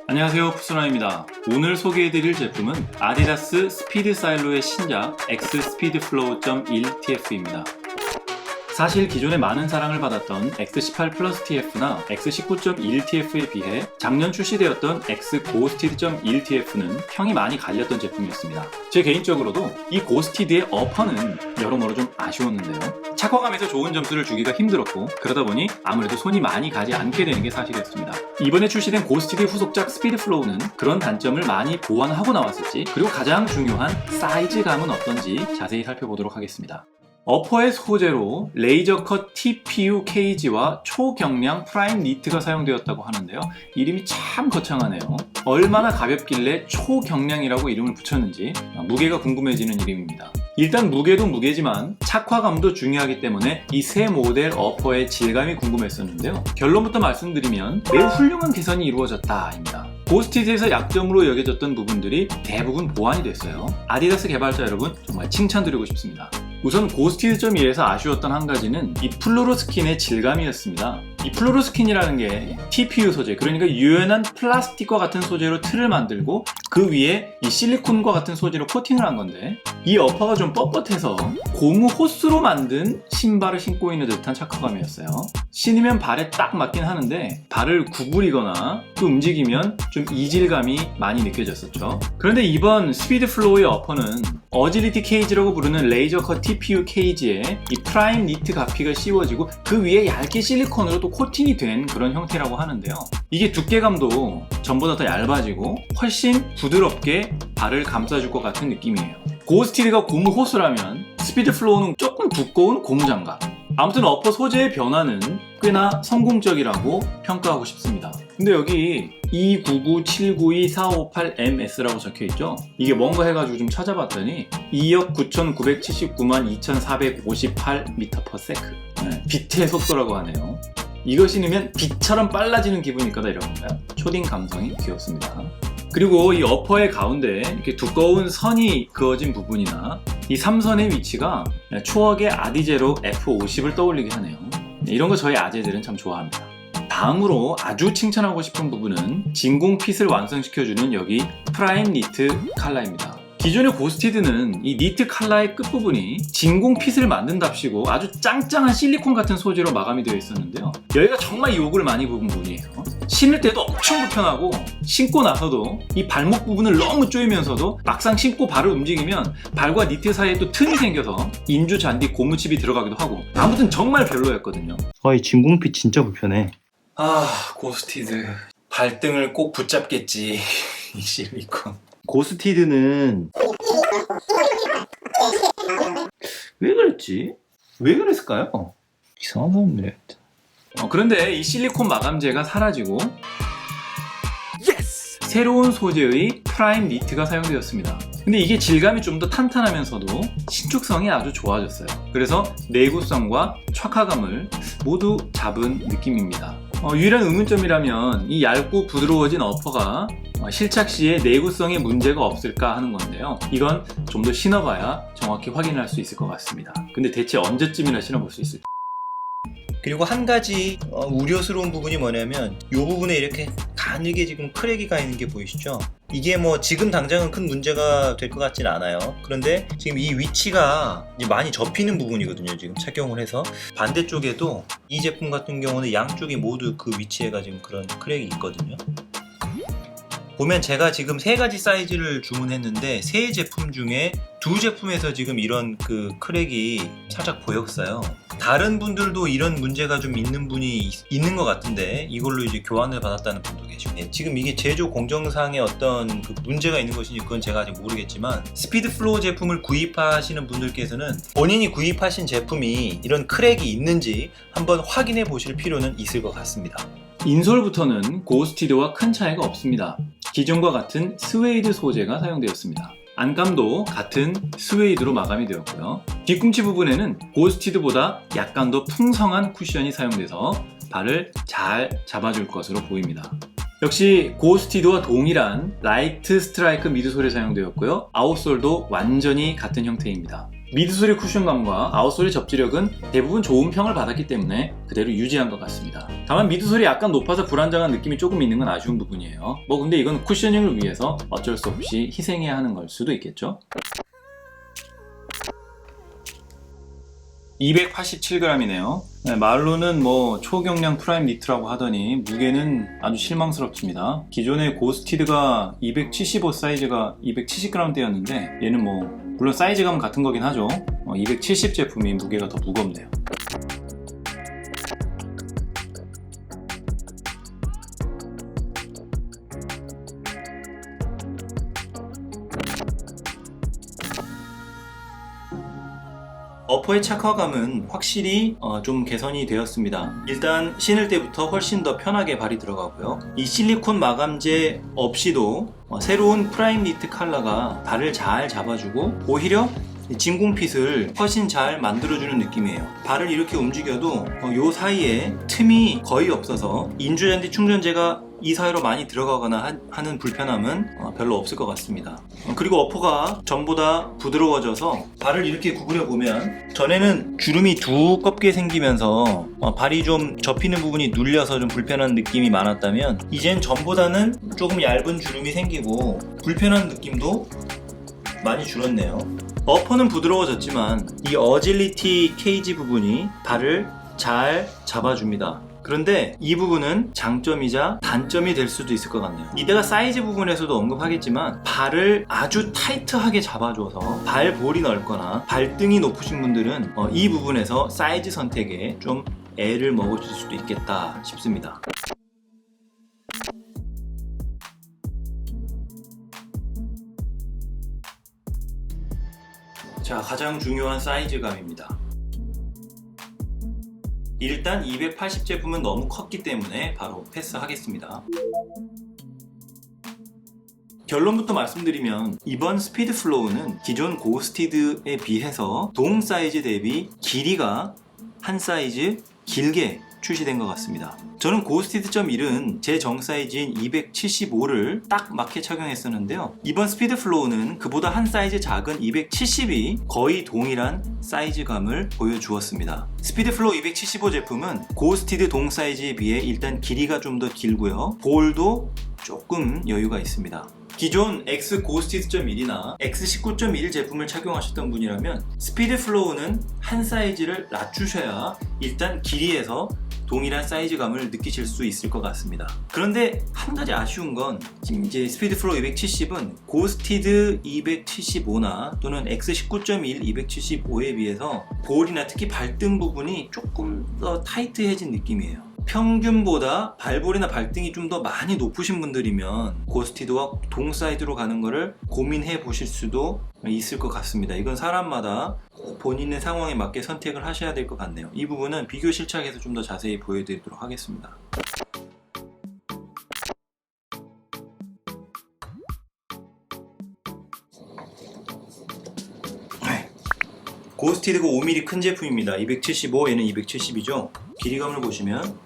안녕하세요, 푸스나입니다. 오늘 소개해드릴 제품은 아디다스 스피드사일로의 신작 X 스피드 플로우 1TF입니다. 사실 기존에 많은 사랑을 받았던 X18 플러스 TF나 X19.1TF에 비해 작년 출시되었던 X 고스티드 1TF는 평이 많이 갈렸던 제품이었습니다. 제 개인적으로도 이 고스티드의 어퍼는 여러모로 좀 아쉬웠는데요. 착화감에서 좋은 점수를 주기가 힘들었고 그러다 보니 아무래도 손이 많이 가지 않게 되는 게 사실이었습니다. 이번에 출시된 고스티드 후속작 스피드 플로우는 그런 단점을 많이 보완하고 나왔을지, 그리고 가장 중요한 사이즈감은 어떤지 자세히 살펴보도록 하겠습니다. 어퍼의 소재로 레이저 컷 TPU 케이지와 초경량 프라임 니트가 사용되었다고 하는데요. 이름이 참 거창하네요. 얼마나 가볍길래 초경량이라고 이름을 붙였는지 무게가 궁금해지는 이름입니다. 일단 무게도 무게지만 착화감도 중요하기 때문에 이 세 모델 어퍼의 질감이 궁금했었는데요. 결론부터 말씀드리면 매우 훌륭한 개선이 이루어졌다입니다. 고스티드에서 약점으로 여겨졌던 부분들이 대부분 보완이 됐어요. 아디다스 개발자 여러분 정말 칭찬드리고 싶습니다. 우선 고스티드.1에서 아쉬웠던 한 가지는 이 플루로스킨의 질감이었습니다. 이 플루로스킨이라는 게 TPU 소재, 그러니까 유연한 플라스틱과 같은 소재로 틀을 만들고 그 위에 이 실리콘과 같은 소재로 코팅을 한 건데, 이 어퍼가 좀 뻣뻣해서 고무 호스로 만든 신발을 신고 있는 듯한 착화감이었어요. 신으면 발에 딱 맞긴 하는데 발을 구부리거나 또 움직이면 좀 이질감이 많이 느껴졌었죠. 그런데 이번 스피드 플로우의 어퍼는 어질리티 케이지라고 부르는 레이저 컷 TPU 케이지에 이 프라임 니트 가피가 씌워지고 그 위에 얇게 실리콘으로 또 코팅이 된 그런 형태라고 하는데요. 이게 두께감도 전보다 더 얇아지고 훨씬 부드럽게 발을 감싸줄 것 같은 느낌이에요. 고스티드가 고무 호스라면 스피드 플로우는 조금 두꺼운 고무 장갑. 아무튼 어퍼 소재의 변화는 꽤나 성공적이라고 평가하고 싶습니다. 근데 여기 299-792-4558-MS 라고 적혀있죠? 이게 뭔가 해가지고 좀 찾아봤더니 2,9,979만 2,458m/s. 빛의 속도라고 하네요. 이거 신으면 빛처럼 빨라지는 기분일 거다, 이런 건가요? 초딩 감성이 귀엽습니다. 그리고 이 어퍼의 가운데 이렇게 두꺼운 선이 그어진 부분이나 이 3선의 위치가 추억의 아디제로 F50을 떠올리게 하네요. 이런 거 저희 아재들은 참 좋아합니다. 다음으로 아주 칭찬하고 싶은 부분은 진공 핏을 완성시켜주는 여기 프라임 니트 칼라입니다. 기존의 고스티드는 이 니트 칼라의 끝부분이 진공 핏을 만든답시고 아주 짱짱한 실리콘 같은 소재로 마감이 되어 있었는데요. 여기가 정말 욕을 많이 먹은 부분이에요. 신을 때도 엄청 불편하고 신고 나서도 이 발목 부분을 너무 조이면서도 막상 신고 발을 움직이면 발과 니트 사이에 또 틈이 생겨서 인조 잔디 고무칩이 들어가기도 하고, 아무튼 정말 별로였거든요. 이 진공핏 진짜 불편해. 고스티드 발등을 꼭 붙잡겠지. 이 실리콘. 고스티드는 왜 그랬지? 왜 그랬을까요? 이상한 사람들이야. 그런데 이 실리콘 마감재가 사라지고 새로운 소재의 프라임 니트가 사용되었습니다. 근데 이게 질감이 좀 더 탄탄하면서도 신축성이 아주 좋아졌어요. 그래서 내구성과 착화감을 모두 잡은 느낌입니다. 유일한 의문점이라면 이 얇고 부드러워진 어퍼가 실착 시에 내구성에 문제가 없을까 하는 건데요. 이건 좀 더 신어봐야 정확히 확인할 수 있을 것 같습니다. 근데 대체 언제쯤이나 신어볼 수 있을까? 그리고 한 가지 우려스러운 부분이 뭐냐면 이 부분에 이렇게 가늘게 지금 크랙이 가 있는 게 보이시죠? 이게 뭐 지금 당장은 큰 문제가 될 것 같진 않아요. 그런데 지금 이 위치가 이제 많이 접히는 부분이거든요. 지금 착용을 해서 반대쪽에도 이 제품 같은 경우는 양쪽이 모두 그 위치에가 지금 그런 크랙이 있거든요. 보면 제가 지금 3가지 사이즈를 주문했는데 3제품 중에 2제품에서 지금 이런 그 크랙이 살짝 보였어요. 다른 분들도 이런 문제가 좀 있는 분이 있는 것 같은데 이걸로 이제 교환을 받았다는 분도 계시고, 지금 이게 제조 공정상의 어떤 그 문제가 있는 것인지 그건 제가 아직 모르겠지만 스피드 플로우 제품을 구입하시는 분들께서는 본인이 구입하신 제품이 이런 크랙이 있는지 한번 확인해 보실 필요는 있을 것 같습니다. 인솔부터는 고스티드와 큰 차이가 없습니다. 기존과 같은 스웨이드 소재가 사용되었습니다. 안감도 같은 스웨이드로 마감이 되었고요. 뒤꿈치 부분에는 고스티드보다 약간 더 풍성한 쿠션이 사용돼서 발을 잘 잡아줄 것으로 보입니다. 역시 고스티드와 동일한 라이트 스트라이크 미드솔이 사용되었고요. 아웃솔도 완전히 같은 형태입니다. 미드소리 쿠션감과 아웃소리 접지력은 대부분 좋은 평을 받았기 때문에 그대로 유지한 것 같습니다. 다만 미드소리 약간 높아서 불안정한 느낌이 조금 있는 건 아쉬운 부분이에요. 뭐 근데 이건 쿠셔닝을 위해서 어쩔 수 없이 희생해야 하는 걸 수도 있겠죠. 287g이네요. 말로는 뭐 초경량 프라임 니트라고 하더니 무게는 아주 실망스럽습니다. 기존의 고스티드가 275 사이즈가 270g대였는데 얘는 뭐 물론 사이즈감은 같은 거긴 하죠. 270 제품이 무게가 더 무겁네요. 어퍼의 착화감은 확실히 좀 개선이 되었습니다. 일단 신을 때부터 훨씬 더 편하게 발이 들어가고요. 이 실리콘 마감재 없이도 새로운 프라임 니트 컬러가 발을 잘 잡아주고 오히려 진공핏을 훨씬 잘 만들어주는 느낌이에요. 발을 이렇게 움직여도 요 사이에 틈이 거의 없어서 인조잔디 충전재가 이 사이로 많이 들어가거나 하는 불편함은 별로 없을 것 같습니다. 그리고 어퍼가 전보다 부드러워져서 발을 이렇게 구부려 보면 전에는 주름이 두껍게 생기면서 발이 좀 접히는 부분이 눌려서 좀 불편한 느낌이 많았다면 이젠 전보다는 조금 얇은 주름이 생기고 불편한 느낌도 많이 줄었네요. 어퍼는 부드러워졌지만 이 어질리티 케이지 부분이 발을 잘 잡아줍니다. 그런데 이 부분은 장점이자 단점이 될 수도 있을 것 같네요. 이따가 사이즈 부분에서도 언급하겠지만 발을 아주 타이트하게 잡아줘서 발볼이 넓거나 발등이 높으신 분들은 이 부분에서 사이즈 선택에 좀 애를 먹으실 수도 있겠다 싶습니다. 자, 가장 중요한 사이즈감입니다. 일단 280 제품은 너무 컸기 때문에 바로 패스하겠습니다. 결론부터 말씀드리면 이번 스피드 플로우는 기존 고스티드에 비해서 동 사이즈 대비 길이가 한 사이즈 길게 출시된 것 같습니다. 저는 고스티드 .1은 제 정 사이즈인 275를 딱 맞게 착용했었는데요. 이번 스피드 플로우는 그보다 한 사이즈 작은 270이 거의 동일한 사이즈감을 보여주었습니다. 스피드 플로우 275 제품은 고스티드 동 사이즈에 비해 일단 길이가 좀 더 길고요. 볼도 조금 여유가 있습니다. 기존 X 고스티드 .1이나 X 19.1 제품을 착용하셨던 분이라면 스피드 플로우는 한 사이즈를 낮추셔야 일단 길이에서 동일한 사이즈감을 느끼실 수 있을 것 같습니다. 그런데 한 가지 아쉬운 건 지금 이제 스피드 플로우 270은 고스티드 275나 또는 X 19.1 275에 비해서 볼이나 특히 발등 부분이 조금 더 타이트해진 느낌이에요. 평균보다 발볼이나 발등이 좀 더 많이 높으신 분들이면 고스티드와 동 사이즈로 가는 거를 고민해 보실 수도 있을 것 같습니다. 이건 사람마다 본인의 상황에 맞게 선택을 하셔야 될 것 같네요. 이 부분은 비교 실착해서 좀 더 자세히 보여드리도록 하겠습니다. 고스티드가 5mm 큰 제품입니다. 275, 얘는 270이죠. 길이감을 보시면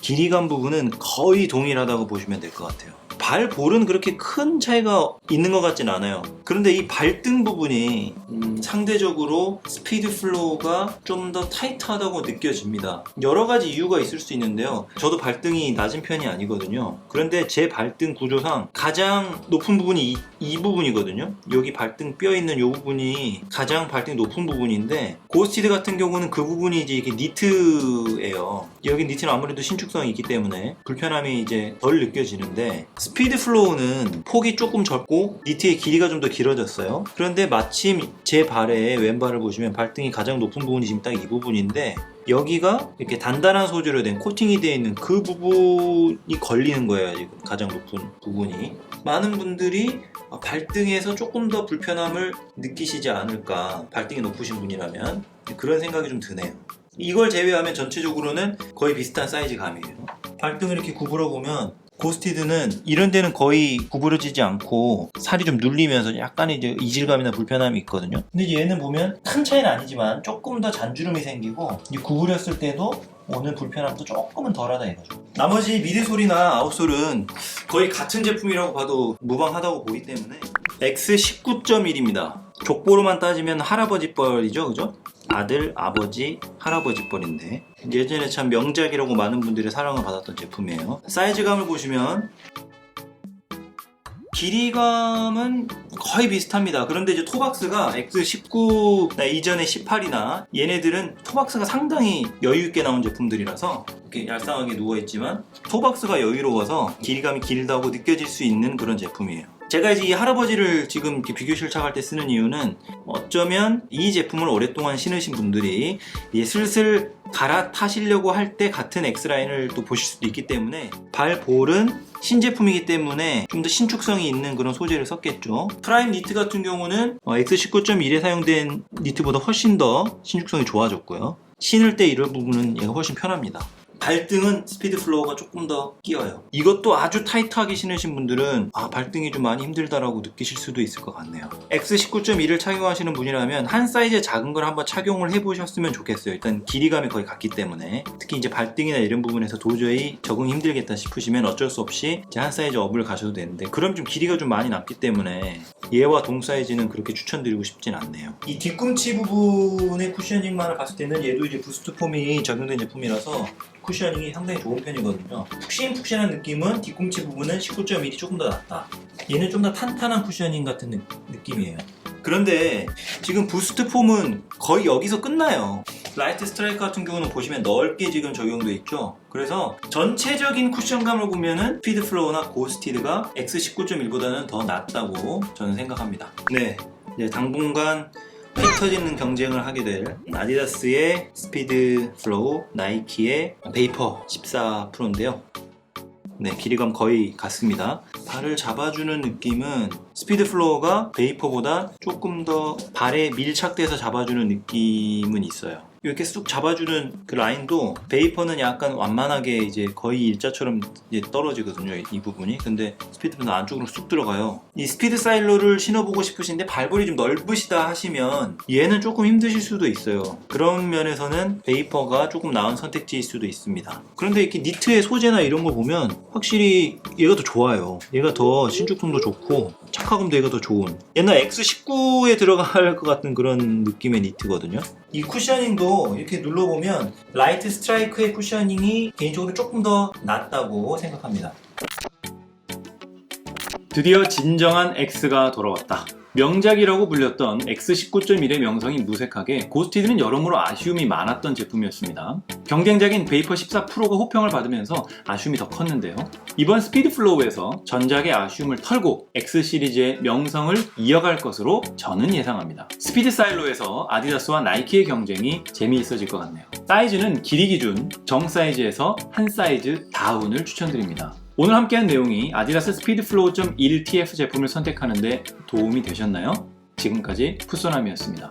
길이감 부분은 거의 동일하다고 보시면 될 것 같아요. 발볼은 그렇게 큰 차이가 있는 것 같진 않아요. 그런데 이 발등 부분이 상대적으로 스피드 플로우가 좀 더 타이트하다고 느껴집니다. 여러 가지 이유가 있을 수 있는데요. 저도 발등이 낮은 편이 아니거든요. 그런데 제 발등 구조상 가장 높은 부분이 이 부분이거든요. 여기 발등 뼈 있는 이 부분이 가장 발등이 높은 부분인데 고스티드 같은 경우는 그 부분이 이제 이게 니트예요. 여기 니트는 아무래도 신축성이 있기 때문에 불편함이 이제 덜 느껴지는데 스피드 플로우는 폭이 조금 적고 니트의 길이가 좀 더 길어졌어요. 그런데 마침 제 발의 왼발을 보시면 발등이 가장 높은 부분이 지금 딱 이 부분인데 여기가 이렇게 단단한 소재로 된 코팅이 되어 있는 그 부분이 걸리는 거예요. 지금 가장 높은 부분이. 많은 분들이 발등에서 조금 더 불편함을 느끼시지 않을까, 발등이 높으신 분이라면 그런 생각이 좀 드네요. 이걸 제외하면 전체적으로는 거의 비슷한 사이즈감이에요. 발등을 이렇게 구부러 보면 고스티드는 이런 데는 거의 구부러지지 않고 살이 좀 눌리면서 약간의 이제 이질감이나 불편함이 있거든요. 근데 얘는 보면 큰 차이는 아니지만 조금 더 잔주름이 생기고 구부렸을 때도 오는 불편함도 조금은 덜하다 이거죠. 나머지 미드솔이나 아웃솔은 거의 같은 제품이라고 봐도 무방하다고 보기 때문에 X 19.1입니다. 족보로만 따지면 할아버지 뻘이죠, 그죠? 아들, 아버지, 할아버지 뻘인데 예전에 참 명작이라고 많은 분들의 사랑을 받았던 제품이에요. 사이즈감을 보시면 길이감은 거의 비슷합니다. 그런데 이제 토박스가 X19나 이전의 18이나 얘네들은 토박스가 상당히 여유있게 나온 제품들이라서 이렇게 얄쌍하게 누워있지만 토박스가 여유로워서 길이감이 길다고 느껴질 수 있는 그런 제품이에요. 제가 이제 이 할아버지를 지금 이렇게 비교 실착할 때 쓰는 이유는 어쩌면 이 제품을 오랫동안 신으신 분들이 이제 슬슬 갈아타시려고 할 때 같은 X라인을 또 보실 수도 있기 때문에 발볼은 신제품이기 때문에 좀 더 신축성이 있는 그런 소재를 썼겠죠. 프라임 니트 같은 경우는 X19.1에 사용된 니트보다 훨씬 더 신축성이 좋아졌고요. 신을 때 이런 부분은 얘가 훨씬 편합니다. 발등은 스피드 플로어가 조금 더 끼어요. 이것도 아주 타이트하게 신으신 분들은 발등이 좀 많이 힘들다라고 느끼실 수도 있을 것 같네요. X19.1을 착용하시는 분이라면 한 사이즈 작은 걸 한번 착용을 해보셨으면 좋겠어요. 일단 길이감이 거의 같기 때문에 특히 이제 발등이나 이런 부분에서 도저히 적응이 힘들겠다 싶으시면 어쩔 수 없이 이제 한 사이즈 업을 가셔도 되는데 그럼 좀 길이가 좀 많이 남기 때문에 얘와 동 사이즈는 그렇게 추천드리고 싶진 않네요. 이 뒤꿈치 부분의 쿠셔닝만을 봤을 때는 얘도 이제 부스트 폼이 적용된 제품이라서 쿠셔닝이 상당히 좋은 편이거든요. 푹신푹신한 느낌은 뒤꿈치 부분은 19.1이 조금 더 낫다. 얘는 좀 더 탄탄한 쿠셔닝 같은 느낌이에요. 그런데 지금 부스트 폼은 거의 여기서 끝나요. 라이트 스트라이크 같은 경우는 보시면 넓게 지금 적용되어 있죠. 그래서 전체적인 쿠션감을 보면은 스피드 플로우나 고스티드가 X19.1보다는 더 낫다고 저는 생각합니다. 네, 이제 당분간 피 터지는 경쟁을 하게 될 아디다스의 스피드 플로우, 나이키의 베이퍼 14%인데요. 네, 길이감 거의 같습니다. 발을 잡아주는 느낌은 스피드 플로어가 베이퍼보다 조금 더 발에 밀착돼서 잡아주는 느낌은 있어요. 이렇게 쑥 잡아주는 그 라인도 베이퍼는 약간 완만하게 이제 거의 일자처럼 이제 떨어지거든요, 이 부분이. 근데 스피드는 안쪽으로 쑥 들어가요. 이 스피드 사일로를 신어보고 싶으신데 발볼이 좀 넓으시다 하시면 얘는 조금 힘드실 수도 있어요. 그런 면에서는 베이퍼가 조금 나은 선택지일 수도 있습니다. 그런데 이렇게 니트의 소재나 이런 걸 보면 확실히 얘가 더 좋아요. 얘가 더 신축성도 좋고 착화감도 얘가 더 좋은, 옛날 X19에 들어갈 것 같은 그런 느낌의 니트거든요. 이 쿠셔닝도 이렇게 눌러보면 라이트 스트라이크의 쿠셔닝이 개인적으로 조금 더 낫다고 생각합니다. 드디어 진정한 X가 돌아왔다. 명작이라고 불렸던 X19.1의 명성이 무색하게 고스티드는 여러모로 아쉬움이 많았던 제품이었습니다. 경쟁작인 베이퍼 14 프로가 호평을 받으면서 아쉬움이 더 컸는데요. 이번 스피드 플로우에서 전작의 아쉬움을 털고 X 시리즈의 명성을 이어갈 것으로 저는 예상합니다. 스피드 사일로에서 아디다스와 나이키의 경쟁이 재미있어질 것 같네요. 사이즈는 길이 기준 정 사이즈에서 한 사이즈 다운을 추천드립니다. 오늘 함께한 내용이 아디다스 스피드 플로우 .1 TF 제품을 선택하는 데 도움이 되셨나요? 지금까지 풋소남이었습니다.